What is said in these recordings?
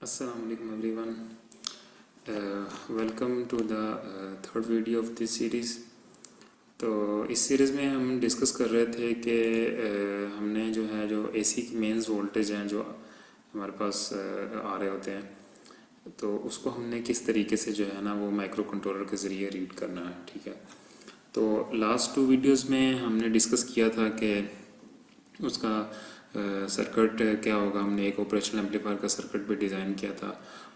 Assalamu alaikum everyone. Welcome to the third video of this series. तो इस series में हम डिस्कस कर रहे थे कि हमने जो एसी की मेंस वोल्टेज हैं जो हमारे पास आ रहे होते हैं, तो उसको हमने किस तरीके से जो है ना वो माइक्रो कंट्रोलर के ज़रिए रीड करना है। ठीक है, तो लास्ट 2 वीडियोस में हमने डिस्कस किया था कि उसका सर्किट क्या होगा। हमने एक ऑपरेशनल एम्पलीफायर का सर्किट भी डिज़ाइन किया था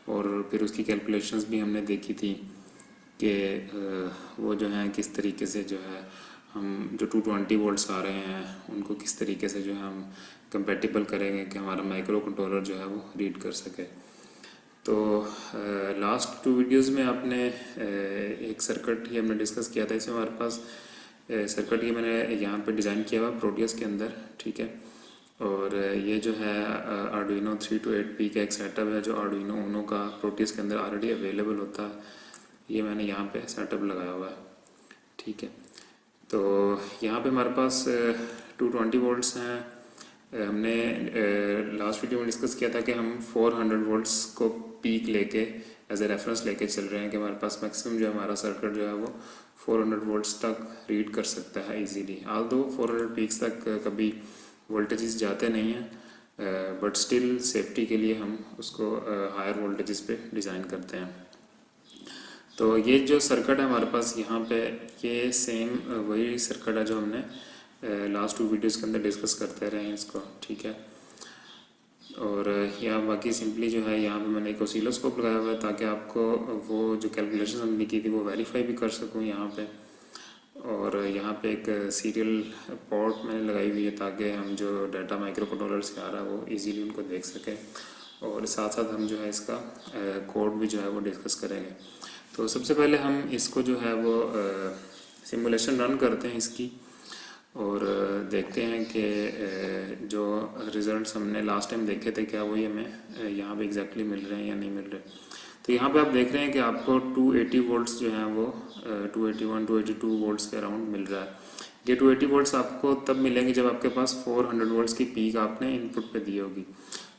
और फिर उसकी कैलकुलेशंस भी हमने देखी थी कि वो जो है किस तरीके से जो है हम जो 220 वोल्ट्स आ रहे हैं उनको किस तरीके से जो है हम कंपेटिबल करेंगे कि हमारा माइक्रो कंट्रोलर जो है वो रीड कर सके। तो लास्ट 2 वीडियोस में आपने एक सर्किट ही हमने डिस्कस किया था। इसमें हमारे पास सर्किट ये मैंने यहाँ पे डिज़ाइन किया हुआ प्रोटियस के अंदर। ठीक है, और ये जो है आर्डुइनो 328P का एक सेटअप है जो आर्डुइनो ऊनो का प्रोटियस के अंदर ऑलरेडी अवेलेबल होता है। ये मैंने यहाँ पे सेटअप लगाया हुआ है। ठीक है, तो यहाँ पे हमारे पास 220 वोल्ट्स हैं। हमने लास्ट वीडियो में डिस्कस किया था कि हम 400 वोल्ट्स को पीक लेके एज ए रेफरेंस लेके चल रहे हैं कि हमारे पास मैक्सिमम जो हमारा सर्किट जो है वो 400 वोल्ट्स तक रीड कर सकता है इजीली। ऑल्दो 400 पीक्स तक कभी वोल्टेजेस जाते नहीं हैं, बट स्टिल सेफ्टी के लिए हम उसको हायर वोल्टेजेस पे डिज़ाइन करते हैं। तो ये जो सर्किट है हमारे पास यहाँ पे, ये सेम वही सर्किट है जो हमने लास्ट 2 वीडियोस के अंदर डिस्कस करते रहे हैं इसको। ठीक है, और यहाँ बाकी सिंपली जो है यहाँ पे मैंने एक ऑसिलोस्कोप लगाया हुआ है ताकि आपको वो जो कैलकुलेशन हमने की थी वो वेरीफाई भी कर सकूँ यहाँ पे। और यहाँ पे एक सीरियल पोर्ट मैंने लगाई हुई है ताकि हम जो डाटा माइक्रो कंट्रोलर से आ रहा है वो इजीली उनको देख सकें, और साथ साथ हम जो है इसका कोड भी जो है वो डिस्कस करेंगे। तो सबसे पहले हम इसको जो है वो सिमुलेशन रन करते हैं इसकी, और देखते हैं कि जो रिज़ल्ट्स हमने लास्ट टाइम देखे थे क्या वही हमें यहाँ पे एग्जैक्टली मिल रहे हैं या नहीं मिल रहे। तो यहाँ पे आप देख रहे हैं कि आपको 280 वोल्ट्स जो हैं वो 281 282 वोल्ट्स के अराउंड मिल रहा है। ये 280 वोल्ट्स आपको तब मिलेंगे जब आपके पास 400 वोल्ट्स की पीक आपने इनपुट पे दी होगी।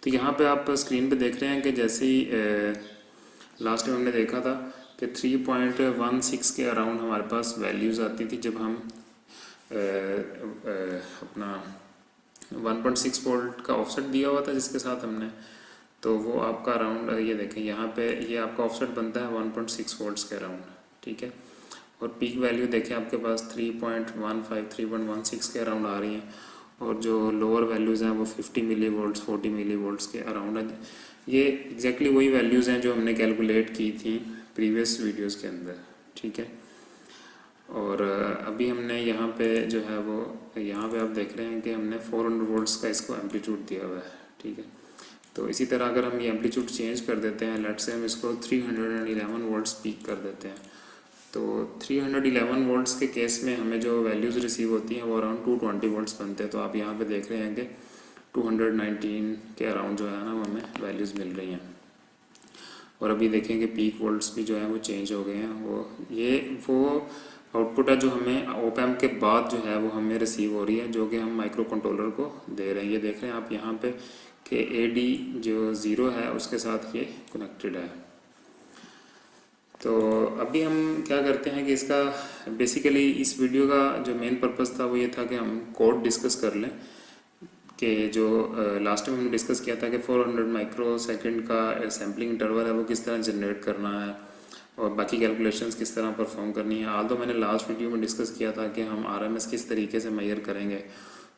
तो यहाँ पे आप स्क्रीन पे देख रहे हैं कि जैसे ही लास्ट टाइम हमने देखा था कि 3.16 के अराउंड हमारे पास वैल्यूज़ आती थी जब हम अपना 1.6 वोल्ट का ऑफसेट दिया हुआ था जिसके साथ हमने, तो वो आपका अराउंड ये देखें यहाँ पे ये आपका ऑफसेट बनता है 1.6 वोल्ट्स के अराउंड। ठीक है, और पीक वैल्यू देखें आपके पास 3.15 3.16 के अराउंड आ रही हैं, और जो लोअर वैल्यूज़ हैं वो 50 मिली वोल्ट्स 40 मिली वोल्ट्स के अराउंड है। ये एग्जैक्टली वही वैल्यूज़ हैं जो हमने कैलकुलेट की थी प्रीवियस वीडियोज़ के अंदर। ठीक है, और अभी हमने यहाँ पे जो है वो यहाँ पे आप देख रहे हैं कि हमने 400 वोल्ट्स का इसको एम्पलीट्यूड दिया हुआ है। ठीक है, तो इसी तरह अगर हम ये एम्पलीट्यूड चेंज कर देते हैं, लेट्स से हम इसको 311 वोल्ट्स पीक कर देते हैं, तो 311 वोल्ट्स के केस में हमें जो वैल्यूज़ रिसीव होती हैं वो अराउंड 220 वोल्ट्स बनते हैं। तो आप यहाँ पे देख रहे हैं कि 219 के अराउंड जो है ना वो हमें वैल्यूज़ मिल रही हैं। और अभी देखें कि पीक वोल्ट्स भी जो है वो चेंज हो गए हैं। वो आउटपुट है जो हमें ऑप एम्प के बाद जो है वो हमें रिसीव हो रही है, जो कि हम माइक्रो कंट्रोलर को दे रहे हैं। ये देख रहे हैं आप यहाँ पे कि AD जो 0 है उसके साथ ये कनेक्टेड है। तो अभी हम क्या करते हैं कि इसका बेसिकली इस वीडियो का जो मेन पर्पस था वो ये था कि हम कोड डिस्कस कर लें कि जो लास्ट टाइम हमने डिस्कस किया था कि 400 माइक्रो सेकेंड का सैम्पलिंग इंटरवल है वो किस तरह जनरेट करना है और बाकी कैलकुलेशंस किस तरह परफॉर्म करनी है। आल्दो मैंने लास्ट वीडियो में डिस्कस किया था कि हम RMS किस तरीके से मेजर करेंगे,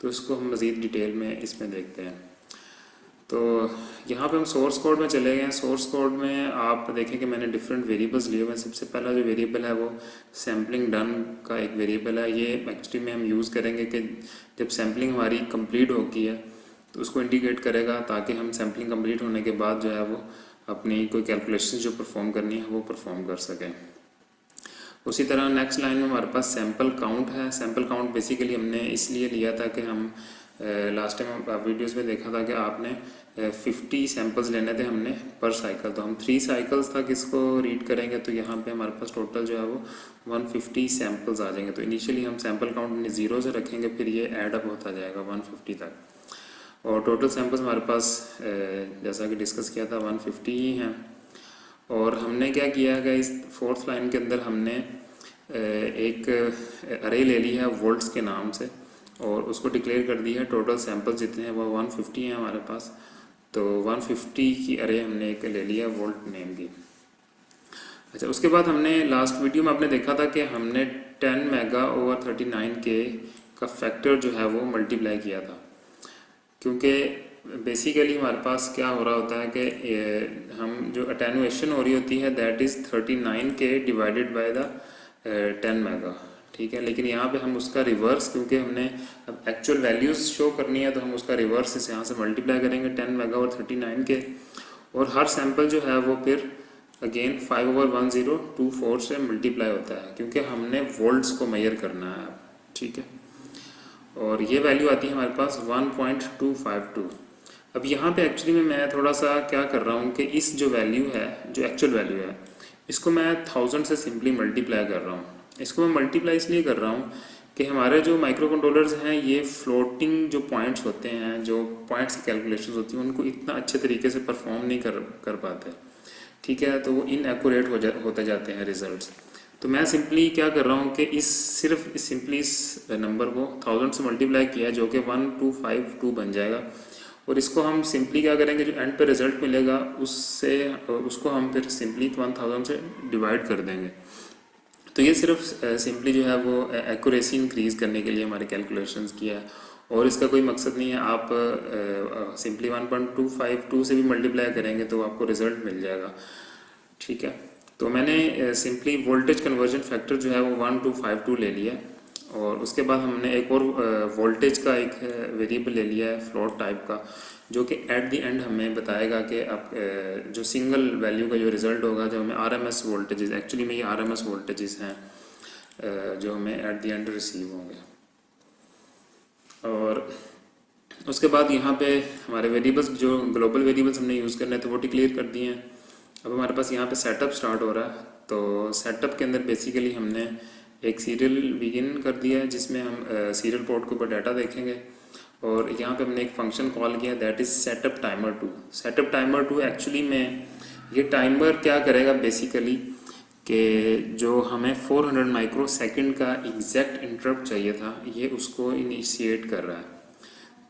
तो इसको हम मज़ीद डिटेल में इसमें देखते हैं। तो यहाँ पे हम सोर्स कोड में चले गए हैं। सोर्स कोड में आप देखें कि मैंने डिफरेंट वेरिएबल्स लिए हुए हैं। सबसे पहला जो वेरिएबल है वो सैम्पलिंग डन का एक वेरिएबल है। ये एक्चुअली में हम यूज़ करेंगे कि जब सैम्पलिंग हमारी कंप्लीट होगी है तो उसको इंडिकेट करेगा ताकि हम सैम्पलिंग कंप्लीट होने के बाद जो है वो अपनी कोई कैलकुलेशन जो परफॉर्म करनी है वो परफॉर्म कर सकें। उसी तरह नेक्स्ट लाइन में हमारे पास सैम्पल काउंट है। सैम्पल काउंट बेसिकली हमने इसलिए लिया था कि हम लास्ट टाइम वीडियोस में देखा था कि आपने 50 सैंपल्स लेने थे हमने पर साइकिल, तो हम 3 साइकिल्स तक इसको रीड करेंगे तो यहाँ पे हमारे पास टोटल जो है वो 150 सैंपल्स आ जाएंगे। तो इनिशियली हम सैंपल काउंट 0 से रखेंगे, फिर ये ऐड अप होता जाएगा 150 तक। और टोटल सैंपल्स हमारे पास जैसा कि डिस्कस किया था 150 ही हैं। और हमने क्या किया है इस फोर्थ लाइन के अंदर हमने एक अरे ले ली है वोल्ट्स के नाम से और उसको डिक्लेयर कर दी है टोटल सैंपल्स जितने हैं वो 150 हैं हमारे पास। तो 150 की अरे हमने एक ले लिया वोल्ट नेम की। अच्छा, उसके बाद हमने लास्ट वीडियो में आपने देखा था कि हमने 10 मेगा ओवर 39K का फैक्टर जो है वो मल्टीप्लाई किया था, क्योंकि बेसिकली हमारे पास क्या हो रहा होता है कि हम जो अटेनुएशन हो रही होती है that is 39K divided by the 10 mega, ठीक है। लेकिन यहाँ पे हम उसका रिवर्स, क्योंकि हमने अब एक्चुअल वैल्यूज़ शो करनी है तो हम उसका रिवर्स इस यहाँ से मल्टीप्लाई करेंगे 10 मेगा और 39K, और हर सैंपल जो है वो फिर अगेन 5/1024 से मल्टीप्लाई होता है, क्योंकि हमने वोल्ट्स को मेजर करना है, ठीक है। और ये वैल्यू आती है हमारे पास 1.252। अब यहाँ पे एक्चुअली में मैं थोड़ा सा क्या कर रहा हूँ कि इस जो वैल्यू है, जो एक्चुअल वैल्यू है, इसको मैं 1000 से सिंपली मल्टीप्लाई कर रहा हूँ। इसको मैं मल्टीप्लाई इसलिए कर रहा हूँ कि हमारे जो माइक्रो कंट्रोलर्स हैं ये फ्लोटिंग जो पॉइंट्स होते हैं, जो पॉइंट्स की कैलकुलेशंस होती हैं, उनको इतना अच्छे तरीके से परफॉर्म नहीं कर पाते, ठीक है। तो वो इनएक्यूरेट होते जाते हैं रिजल्ट्स। तो मैं सिंपली क्या कर रहा हूँ कि सिर्फ इस नंबर को 1000 से मल्टीप्लाई किया है जो कि 1252 बन जाएगा, और इसको हम सिंपली क्या करेंगे, जो एंड पे रिजल्ट मिलेगा उसको हम फिर सिंपली 1000 से डिवाइड कर देंगे। तो ये सिर्फ सिंपली जो है वो एक्यूरेसी इंक्रीज़ करने के लिए हमारे कैलकुलेशंस किया है, और इसका कोई मकसद नहीं है। आप सिंपली 1.252 से भी मल्टीप्लाई करेंगे तो आपको रिजल्ट मिल जाएगा, ठीक है। तो मैंने सिंपली वोल्टेज कन्वर्जन फैक्टर जो है वो 1252 ले लिया, और उसके बाद हमने एक और वोल्टेज का एक वेरिएबल ले लिया है फ्लोट टाइप का, जो कि एट द एंड हमें बताएगा कि आप जो सिंगल वैल्यू का जो रिज़ल्ट होगा, जो हमें आरएमएस वोल्टेजेस, एक्चुअली में ये आरएमएस वोल्टेजेस हैं जो हमें एट द एंड रिसीव होंगे। और उसके बाद यहाँ पे हमारे वेरिएबल्स, जो ग्लोबल वेरिएबल्स हमने यूज़ करने हैं तो वो डिक्लेयर कर दिए हैं। अब हमारे पास यहाँ पे सेटअप स्टार्ट हो रहा है। तो सेटअप के अंदर बेसिकली हमने एक सीरियल बिगिन कर दिया है जिसमें हम सीरियल पोर्ट के ऊपर डाटा देखेंगे, और यहाँ पे हमने एक फंक्शन कॉल किया that is setup timer 2। Setup timer 2 actually में ये टाइमर क्या करेगा बेसिकली कि जो हमें 400 माइक्रो सेकेंड का एग्जैक्ट इंटरप्ट चाहिए था ये उसको इनिशिएट कर रहा है।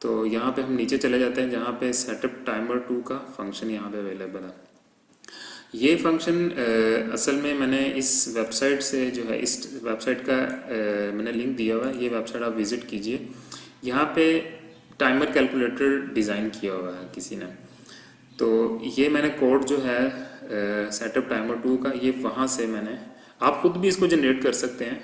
तो यहाँ पे हम नीचे चले जाते हैं जहाँ पे सेटअप टाइमर 2 का फंक्शन यहाँ पे अवेलेबल है। ये फंक्शन असल में मैंने इस वेबसाइट से जो है, इस वेबसाइट का मैंने लिंक दिया हुआ है, ये वेबसाइट आप विज़िट कीजिए। यहाँ पे टाइमर कैलकुलेटर डिज़ाइन किया हुआ है किसी ने। तो ये मैंने कोड जो है सेटअप टाइमर 2 का, ये वहाँ से मैंने, आप खुद भी इसको जनरेट कर सकते हैं,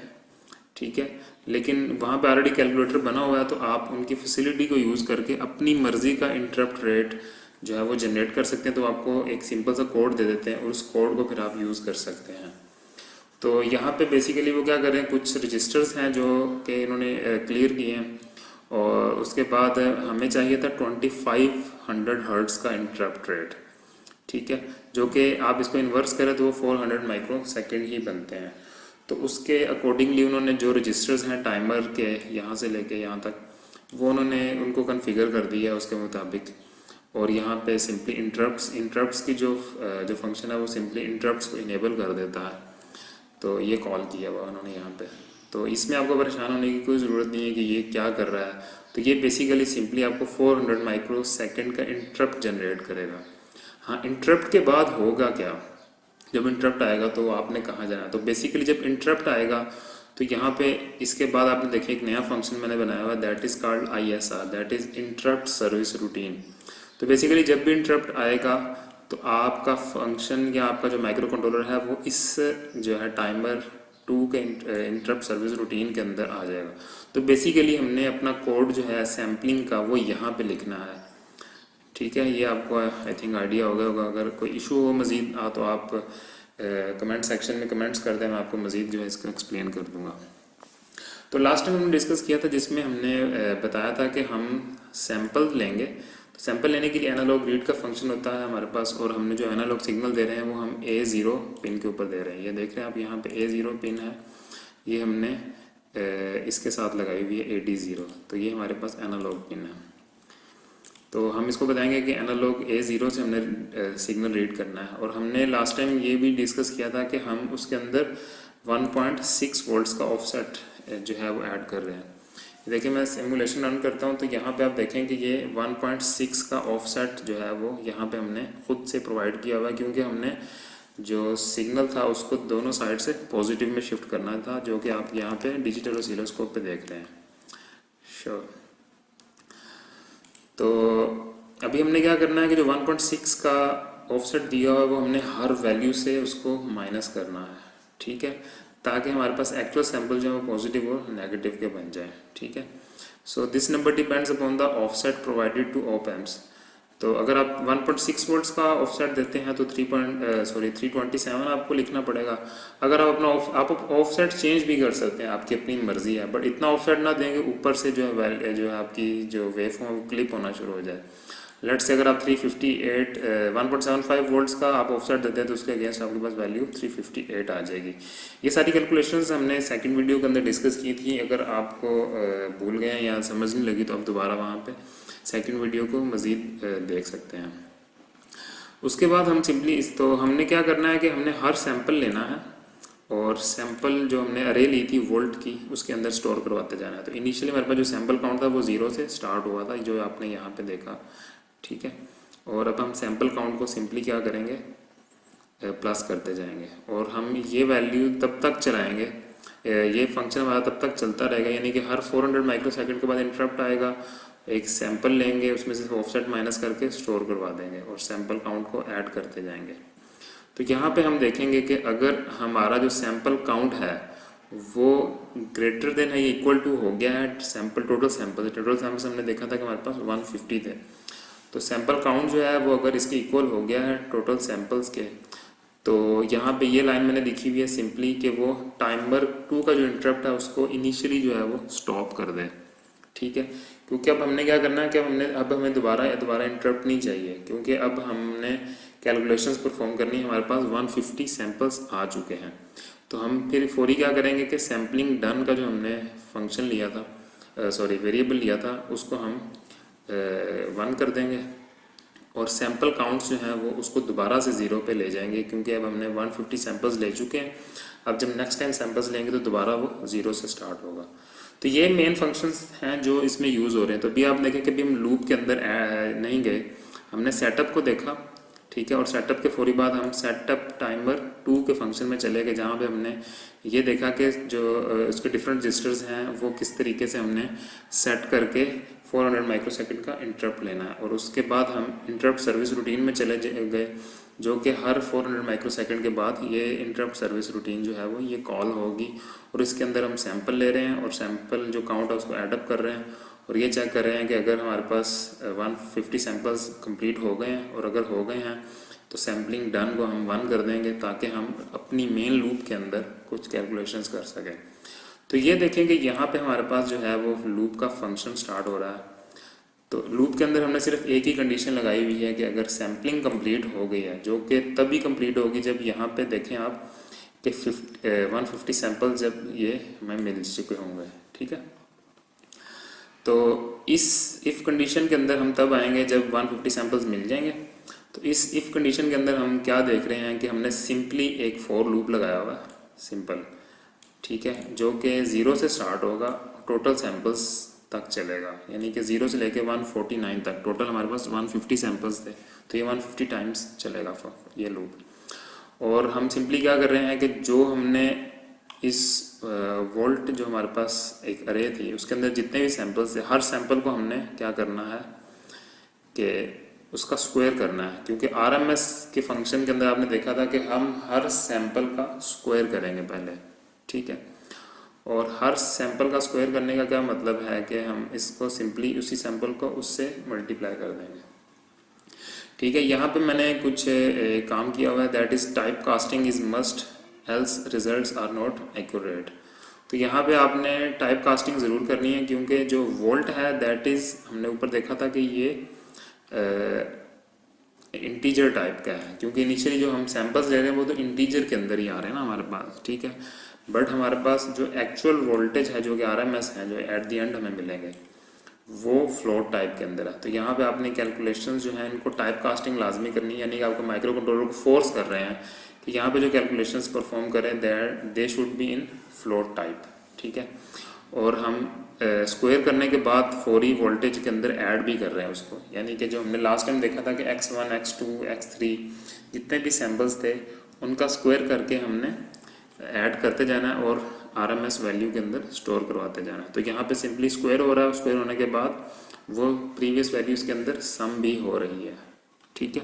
ठीक है। लेकिन वहाँ पे ऑलरेडी कैलकुलेटर बना हुआ है तो आप उनकी फैसिलिटी को यूज़ करके अपनी मर्ज़ी का इंटरप्ट रेट जो है वो जनरेट कर सकते हैं। तो आपको एक सिंपल सा कोड दे देते हैं और उस कोड को फिर आप यूज़ कर सकते हैं। तो यहाँ पे बेसिकली वो क्या कर रहे हैं, कुछ रजिस्टर्स हैं जो कि इन्होंने क्लियर किए हैं, और उसके बाद हमें चाहिए था 2500 हर्ट्ज़ का इंटरप्ट रेट, ठीक है, जो कि आप इसको इन्वर्स करें तो वो 400 माइक्रो सेकेंड ही बनते हैं। तो उसके अकॉर्डिंगली उन्होंने जो रजिस्टर्स हैं टाइमर के यहाँ से लेके यहाँ तक, वो उन्होंने उनको कन्फिगर कर दिया है उसके मुताबिक। और यहाँ पे सिंपली इंटरप्ट्स की जो फंक्शन है वो सिंपली इंटरप्ट्स को इनेबल कर देता है। तो ये कॉल किया हुआ उन्होंने यहाँ पे। तो इसमें आपको परेशान होने की कोई ज़रूरत नहीं है कि ये क्या कर रहा है। तो ये बेसिकली सिंपली आपको 400 माइक्रो सेकेंड का इंटरप्ट जनरेट करेगा। हाँ, इंटरप्ट के बाद होगा क्या, जब इंटरप्ट आएगा तो आपने कहाँ जाना है। तो बेसिकली जब इंटरप्ट आएगा तो यहाँ पे इसके बाद आपने देखिए एक नया फंक्शन मैंने बनाया हुआ that is called ISR, that is interrupt service routine. तो बेसिकली जब भी इंटरप्ट आएगा तो आपका फंक्शन या आपका जो माइक्रो कंट्रोलर है वो इस जो है टाइमर 2 के इंटरप्ट सर्विस रूटीन के अंदर आ जाएगा। तो बेसिकली हमने अपना कोड जो है सैम्पलिंग का वो यहाँ पे लिखना है, ठीक है। ये आपको आई थिंक आइडिया होगा। अगर कोई इशू हो मज़ीद तो आप कमेंट सेक्शन में कमेंट्स कर दें, मैं आपको मज़ीद जो है इसको एक्सप्लेन कर दूँगा। तो लास्ट टाइम हमने डिस्कस किया था जिसमें हमने बताया था कि हम सैम्पल लेंगे। तो सैम्पल लेने के लिए एनालॉग रीड का फंक्शन होता है हमारे पास, और हमने जो एनालॉग सिग्नल दे रहे हैं वो हम A0 पिन के ऊपर दे रहे हैं। ये देख रहे हैं आप, यहाँ पे A0 पिन है, ये हमने इसके साथ लगाई हुई है AD0। तो ये हमारे पास एनालॉग पिन है। तो हम इसको बताएंगे कि एनालॉग A0 से हमने सिग्नल रीड करना है। और हमने लास्ट टाइम ये भी डिस्कस किया था कि हम उसके अंदर 1.6 वोल्ट्स का ऑफसेट जो है वो ऐड कर रहे हैं। देखिए मैं सिमुलेशन रन करता हूँ तो यहाँ पे आप देखें कि ये 1.6 का ऑफसेट जो है वो यहाँ पे हमने खुद से प्रोवाइड किया हुआ है, क्योंकि हमने जो सिग्नल था उसको दोनों साइड से पॉजिटिव में शिफ्ट करना था, जो कि आप यहाँ पे डिजिटल ऑसिलोस्कोप पे देख रहे हैं। श्योर। तो अभी हमने क्या करना है कि जो 1.6 का ऑफसेट दिया हुआ है वो हमने हर वैल्यू से उसको माइनस करना है, ठीक है, ताकि हमारे पास एक्चुअल सैंपल जो है वो पॉजिटिव और नेगेटिव के बन जाए, ठीक है। So this number depends upon the offset provided to op amps. तो अगर आप 1.6 वोल्ट्स का ऑफसेट देते हैं तो 327 आपको लिखना पड़ेगा। अगर आप अपना आप ऑफसेट चेंज भी कर सकते हैं, आपकी अपनी मर्जी है, बट इतना ऑफसेट ना देंगे ऊपर से जो है आपकी जो वेव फॉर्म वो क्लिप होना शुरू हो जाए। लेट्स से अगर आप 1.75 वोल्ट्स का आप ऑफसेट देते हैं तो उसके अगेंस्ट आपके पास वैल्यू 358 आ जाएगी। ये सारी कैलकुलेशंस हमने सेकंड वीडियो के अंदर डिस्कस की थी। अगर आपको भूल गए या समझ नहीं लगी तो आप दोबारा वहाँ पे सेकंड वीडियो को मज़ीद देख सकते हैं। उसके बाद हम सिंपली तो हमने क्या करना है कि हमने हर सैंपल लेना है और सैंपल जो हमने अरे ली थी वोल्ट की उसके अंदर स्टोर करवाते जाना है। तो इनिशियली हमारे पास जो सैंपल काउंट था वो 0 से स्टार्ट हुआ था, जो आपने यहाँ पे देखा, ठीक है। और अब हम सैंपल काउंट को सिंपली क्या करेंगे, प्लस करते जाएंगे और हम ये वैल्यू तब तक चलाएंगे, ये फंक्शन हमारा तब तक चलता रहेगा, यानी कि हर 400 माइक्रोसेकंड के बाद इंटरप्ट आएगा, एक सैंपल लेंगे उसमें से ऑफसेट माइनस करके स्टोर करवा देंगे और सैंपल काउंट को ऐड करते जाएंगे। तो यहाँ पे हम देखेंगे कि अगर हमारा जो सैंपल काउंट है वो ग्रेटर देन है इक्वल टू हो गया है सैंपल टोटल सैंपल्स हमने देखा था कि हमारे पास 150 थे। तो सैंपल काउंट जो है वो अगर इसके इक्वल हो गया है टोटल सैंपल्स के, तो यहाँ पे ये लाइन मैंने लिखी हुई है सिंपली कि वो टाइमर 2 का जो इंटरप्ट है उसको इनिशियली जो है वो स्टॉप कर दे, ठीक है। क्योंकि अब हमने क्या करना है कि अब हमें दोबारा इंटरप्ट नहीं चाहिए, क्योंकि अब हमने कैलकुलेशंस परफॉर्म करनी है, हमारे पास 150 सैंपल्स आ चुके हैं। तो हम फिर फौरी क्या करेंगे कि सैम्पलिंग डन का जो हमने फंक्शन लिया था, वेरिएबल लिया था, उसको हम 1 कर देंगे और सैंपल काउंट्स जो हैं वो उसको दोबारा से 0 पे ले जाएंगे, क्योंकि अब हमने 150 सैंपल्स ले चुके हैं। अब जब नेक्स्ट टाइम सैंपल्स लेंगे तो दोबारा वो 0 से स्टार्ट होगा। तो ये मेन फंक्शंस हैं जो इसमें यूज़ हो रहे हैं। तो अभी आप देखें कि अभी हम लूप के अंदर नहीं गए, हमने सेटअप को देखा, ठीक है, और सेटअप के फौरी बाद हम सेटअप टाइमर 2 के फंक्शन में चले गए, जहाँ पे हमने ये देखा कि जो उसके डिफरेंट रजिस्टर्स हैं वो किस तरीके से हमने सेट करके 400 माइक्रोसेकंड का इंटरप्ट लेना है। और उसके बाद हम इंटरप्ट सर्विस रूटीन में चले गए, जो कि हर 400 माइक्रोसेकंड के बाद ये इंटरप्ट सर्विस रूटीन जो है वो ये कॉल होगी और इसके अंदर हम सैंपल ले रहे हैं और सैंपल जो काउंट है उसको एडअप कर रहे हैं और ये चेक कर रहे हैं कि अगर हमारे पास 150 सैंपल्स कंप्लीट हो गए हैं, और अगर हो गए हैं तो सैम्पलिंग डन को हम 1 कर देंगे ताकि हम अपनी मेन लूप के अंदर कुछ कैलकुलेशंस कर सकें। तो ये देखेंगे यहाँ पे हमारे पास जो है वो लूप का फंक्शन स्टार्ट हो रहा है। तो लूप के अंदर हमने सिर्फ एक ही कंडीशन लगाई हुई है कि अगर सैम्पलिंग कंप्लीट हो गई है, जो कि तभी कंप्लीट होगी जब यहाँ पे देखें आप कि 150 सैंपल जब ये हमें मिल चुके होंगे, ठीक है। तो इस इफ़ कंडीशन के अंदर हम तब आएंगे जब 150 सैंपल्स मिल जाएंगे। तो इस इफ़ कंडीशन के अंदर हम क्या देख रहे हैं कि हमने सिंपली एक फॉर लूप लगाया हुआ है, सिंपल, ठीक है, जो कि 0 से स्टार्ट होगा, टोटल सैंपल्स तक चलेगा, यानी कि 0 से लेके 149 तक टोटल हमारे पास 150 सैंपल्स थे, तो ये 150 टाइम्स चलेगा ये लूप। और हम सिंपली क्या कर रहे हैं कि जो हमने इस वोल्ट जो हमारे पास एक अरे थी उसके अंदर जितने भी सैंपल्स थे, हर सैंपल को हमने क्या करना है कि उसका स्क्वायर करना है, क्योंकि RMS के फंक्शन के अंदर आपने देखा था कि हम हर सैंपल का स्क्वायर करेंगे पहले, ठीक है। और हर सैंपल का स्क्वायर करने का क्या मतलब है कि हम इसको सिंपली उसी सैंपल को उससे मल्टीप्लाई कर देंगे, ठीक है। यहाँ पे मैंने कुछ काम किया हुआ है, that is type casting is must else results are not accurate. तो यहाँ पे आपने टाइप कास्टिंग ज़रूर करनी है, क्योंकि जो वोल्ट है दैट इज़ हमने ऊपर देखा था कि ये इंटीजर टाइप का है, क्योंकि इनिशियली जो हम सैंपल्स ले रहे हैं वो तो इंटीजर के अंदर ही आ रहे हैं ना हमारे पास, ठीक है। बट हमारे पास जो एक्चुअल वोल्टेज है जो कि RMS है, जो एट द एंड हमें मिलेंगे, वो फ्लोट टाइप के अंदर है। तो यहाँ पे आपने कैलकुलेशंस जो हैं इनको टाइप कास्टिंग लाजमी करनी है, यानी कि आपको माइक्रो कंट्रोलर को फोर्स कर रहे हैं कि यहाँ पे जो कैलकुलेशंस परफॉर्म करें they should be in float type, ठीक है। और हम स्क्वायर करने के बाद फौरी वोल्टेज के अंदर ऐड भी कर रहे हैं उसको, यानी कि जो हमने लास्ट टाइम देखा था कि x1 x2 x3 जितने भी सैम्पल्स थे उनका स्क्वायर करके हमने ऐड करते जाना है और RMS वैल्यू के अंदर स्टोर करवाते जाना है। तो यहाँ पे सिंपली स्क्वायर हो रहा है, स्क्वायर होने के बाद वो प्रीवियस वैल्यूज़ के अंदर सम भी हो रही है, ठीक है।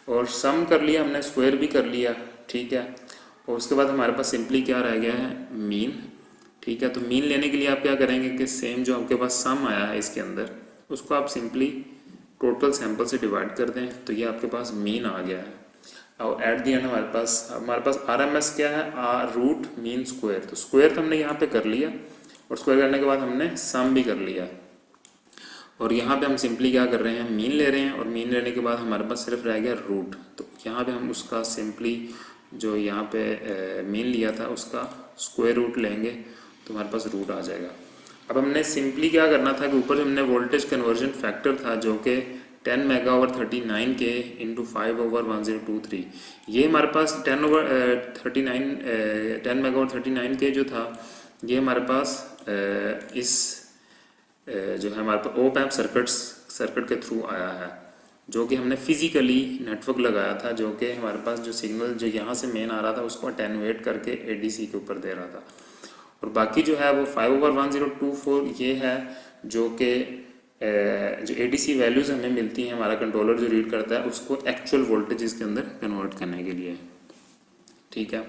और सम कर लिया हमने, स्क्वायर भी कर लिया, ठीक है। और उसके बाद हमारे पास सिंपली क्या रह गया है, मीन, ठीक है। तो मीन लेने के लिए आप क्या करेंगे कि सेम जो आपके पास सम आया है इसके अंदर उसको आप सिंपली टोटल सैंपल से डिवाइड कर दें, तो ये आपके पास मीन आ गया है। और एट दी एंड हमारे पास RMS क्या है, रूट मीन स्क्वायर। तो स्क्वायर तो हमने यहाँ पे कर लिया और स्क्वायर करने के बाद हमने सम भी कर लिया। और यहाँ पे हम सिंपली क्या कर रहे हैं, मीन ले रहे हैं, और मीन लेने के बाद हमारे पास सिर्फ रह गया रूट। तो यहाँ पे हम उसका सिंपली जो यहाँ पे मीन लिया था उसका स्क्वायर रूट लेंगे तो हमारे पास रूट आ जाएगा। अब हमने सिंपली क्या करना था कि ऊपर हमने वोल्टेज कन्वर्जन फैक्टर था जो कि 10 मेगा ओवर 39 के इंटू 5 ओवर 1023, ये हमारे पास 10 मेगा ओवर 39 के जो था ये हमारे पास इस जो है हमारे पास ओप एम्प सर्किट के थ्रू आया है, जो कि हमने फिजिकली नेटवर्क लगाया था, जो कि हमारे पास जो सिग्नल जो यहाँ से मेन आ रहा था उसको अटेनुएट करके ADC के ऊपर दे रहा था। और बाकी जो है वो 5 ओवर 1024 ये है जो कि जो ADC वैल्यूज़ हमें मिलती हैं, हमारा कंट्रोलर जो रीड करता है उसको एक्चुअल वोल्टेज के अंदर कन्वर्ट करने के लिए, ठीक है।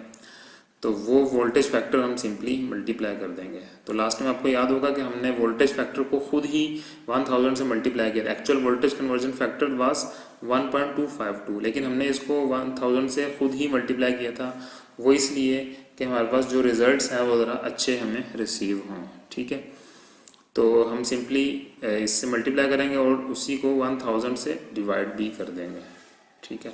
तो वो वोल्टेज फैक्टर हम सिंपली मल्टीप्लाई कर देंगे। तो लास्ट में आपको याद होगा कि हमने वोल्टेज फैक्टर को खुद ही 1000 से मल्टीप्लाई किया, actual voltage conversion factor was 1.252, लेकिन हमने इसको 1000 से खुद ही मल्टीप्लाई किया था, वो इसलिए कि हमारे पास जो रिजल्ट्स हैं वो ज़रा अच्छे हमें रिसीव हों, ठीक है। तो हम सिंपली इससे मल्टीप्लाई करेंगे और उसी को 1000 से डिवाइड भी कर देंगे, ठीक है।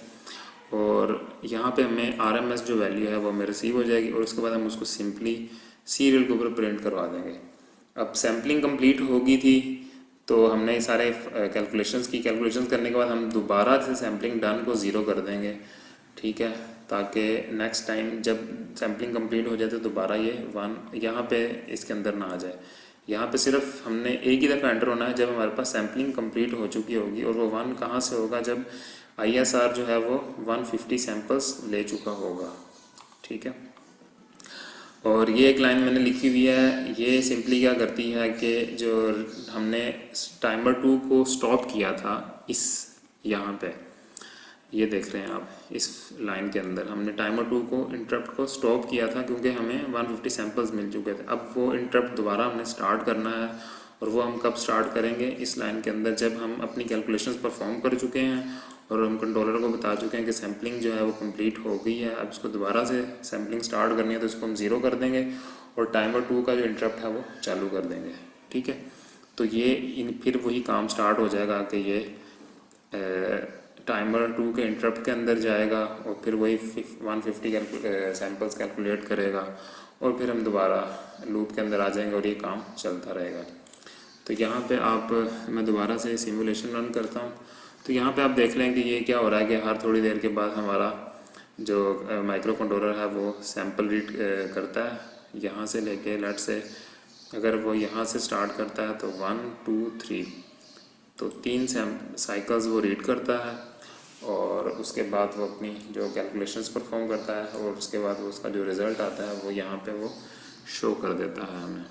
और यहाँ पे हमें RMS जो वैल्यू है वो हमें रिसीव हो जाएगी और उसके बाद हम उसको सिंपली सीरियल के ऊपर प्रिंट करवा देंगे। अब सैम्पलिंग कंप्लीट होगी थी तो हमने सारे कैलकुलेशंस करने के बाद हम दोबारा से सैम्पलिंग डन को 0 कर देंगे, ठीक है, ताकि नेक्स्ट टाइम जब सैम्पलिंग कंप्लीट हो जाए तो दोबारा ये 1 यहाँ पे इसके अंदर ना आ जाए। यहाँ पे सिर्फ हमने एक ही दफ़ा एंटर होना है जब हमारे पास सैम्पलिंग कंप्लीट हो चुकी होगी, और वो 1 कहाँ से होगा, जब ISR जो है वो 150 सैंपल्स ले चुका होगा, ठीक है। और ये एक लाइन मैंने लिखी हुई है, ये सिंपली क्या करती है कि जो हमने टाइमर 2 को स्टॉप किया था इस यहाँ पे, ये देख रहे हैं आप, इस लाइन के अंदर हमने टाइमर 2 को इंटरप्ट को स्टॉप किया था क्योंकि हमें 150 सैंपल्स मिल चुके थे। अब वो इंटरप्ट दोबारा हमने स्टार्ट करना है, और वो हम कब स्टार्ट करेंगे, इस लाइन के अंदर जब हम अपनी कैलकुलेशंस परफॉर्म कर चुके हैं और हम कंट्रोलर को बता चुके हैं कि सैम्पलिंग जो है वो कंप्लीट हो गई है। अब इसको दोबारा से सैम्पलिंग स्टार्ट करनी है तो इसको हम 0 कर देंगे और टाइमर 2 का जो इंटरप्ट है वो चालू कर देंगे, ठीक है। तो ये फिर वही काम स्टार्ट हो जाएगा कि ये टाइमर 2 के इंटरप्ट के अंदर जाएगा और फिर वही 150 सैंपल्स कैलकुलेट करेगा और फिर हम दोबारा लूप के अंदर आ जाएंगे और ये काम चलता रहेगा। तो यहाँ पे मैं दोबारा से सिमुलेशन रन करता हूँ। तो यहाँ पे आप देख लें कि ये क्या हो रहा है कि हर थोड़ी देर के बाद हमारा जो माइक्रो कंट्रोलर है वो सैंपल रीड करता है, यहाँ से लेके लेट से अगर वो यहाँ से स्टार्ट करता है तो 1 2 3 तो 3 साइकिल्स वो रीड करता है, और उसके बाद वो अपनी जो कैलकुलेशंस परफॉर्म करता है और उसके बाद वो उसका जो रिज़ल्ट आता है वो यहाँ पे वो शो कर देता है हमें।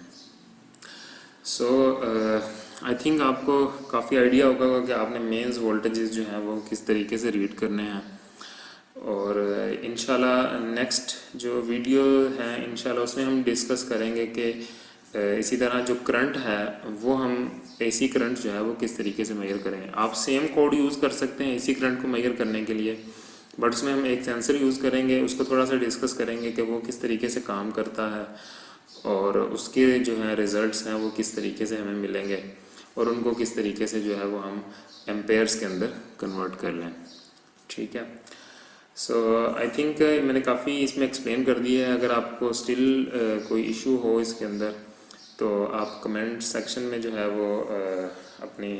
सो आई थिंक आपको काफ़ी आइडिया होगा कि आपने मेंस वोल्टेजेस जो हैं वो किस तरीके से रीड करने हैं। और इंशाल्लाह नेक्स्ट जो वीडियो है इंशाल्लाह उसमें हम डिस्कस करेंगे कि इसी तरह जो करंट है वो हम AC करंट जो है वो किस तरीके से मेजर करें। आप सेम कोड यूज़ कर सकते हैं AC करंट को मेजर करने के लिए, बट उसमें हम एक सेंसर यूज़ करेंगे, उसको थोड़ा सा डिस्कस करेंगे कि वो किस तरीके से काम करता है और उसके जो है रिज़ल्ट्स हैं वो किस तरीके से हमें मिलेंगे और उनको किस तरीके से जो है वो हम एम्पेयर्स के अंदर कन्वर्ट कर लें, ठीक है। सो आई थिंक मैंने काफ़ी इसमें एक्सप्लेन कर दिया है। अगर आपको स्टिल कोई इशू हो इसके अंदर तो आप कमेंट सेक्शन में जो है वो अपनी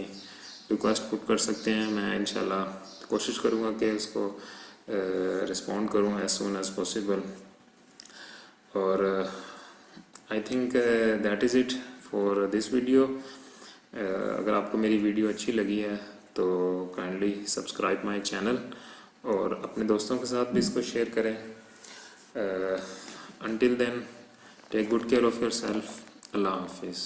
रिक्वेस्ट पुट कर सकते हैं। मैं इंशाल्लाह कोशिश करूँगा कि उसको रिस्पॉन्ड करूँ एज सून एज पॉसिबल। और I think that is it for this video. अगर आपको मेरी वीडियो अच्छी लगी है तो काइंडली सब्सक्राइब माय चैनल और अपने दोस्तों के साथ भी इसको शेयर करें। Until then, take good care of yourself. Allah Hafiz.